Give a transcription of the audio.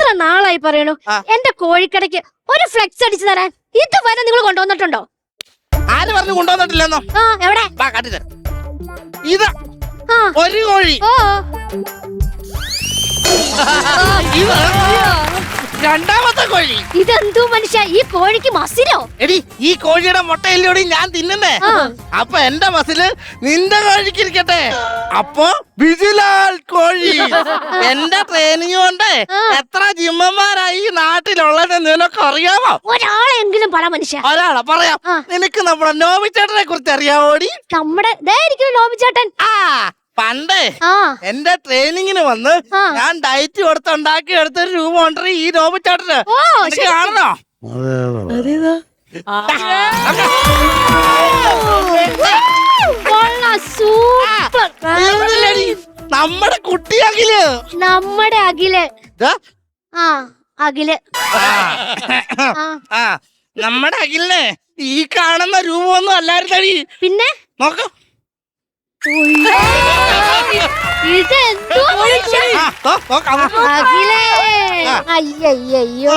എത്ര നാളായി പറയണു എന്റെ കോഴിക്കടയ്ക്ക് ഒരു ഫ്ലെക്സ് അടിച്ചു തരാൻ. ഇതുവരെ നിങ്ങൾ കൊണ്ടുവന്നിട്ടുണ്ടോ? ആര് പറഞ്ഞു കൊണ്ടുവന്നിട്ടില്ലെന്നോ? എവിടെ? കാട്ടിത്തരാം. ഇതാ ഒരു കോഴി. ഇത് രണ്ടാമത്തെ കോഴി. ഇതെന്തോ മനുഷ്യ, ഈ കോഴിക്ക് മസിലോ? എടി, ഈ കോഴിയുടെ മുട്ടയിലൂടെ ഞാൻ തിന്നുന്നേ. അപ്പൊ എന്റെ മസില് നിന്റെ കോഴിക്ക് ഇരിക്കട്ടെ. അപ്പൊ ബിജുലാൽ കോഴി. എന്റെ ട്രെയിനിങ് കൊണ്ട് എത്ര ജിമ്മന്മാരായി ഈ നാട്ടിലുള്ളത് നിനക്ക് അറിയാമോ? ഒരാളെങ്കിലും പറ മനുഷ്യ. ഒരാളെ പറയാം. നിനക്ക് നമ്മുടെ നോബിച്ചേട്ടനെ കുറിച്ച് അറിയാമോടി? നമ്മുടെ നോബിച്ചേട്ടൻ. പണ്ട് എന്റെ ട്രെയിനിങ്ങിന് വന്ന് ഞാൻ ഡയറ്റ് കൊടുത്തുണ്ടാക്കി എടുത്തൊരു രൂപമുണ്ട് ഈ നോബിച്ചേട്ടന്. കാണണോ? നമ്മുടെ കുട്ടി അഖില്. നമ്മുടെ അഖില്. അഖില്. നമ്മുടെ അഖിലിന് ഈ കാണുന്ന രൂപമൊന്നും അല്ലായിരുന്നടി. പിന്നെ നോക്ക്. ഇതെന്തോ അഖിലേ. അയ്യോ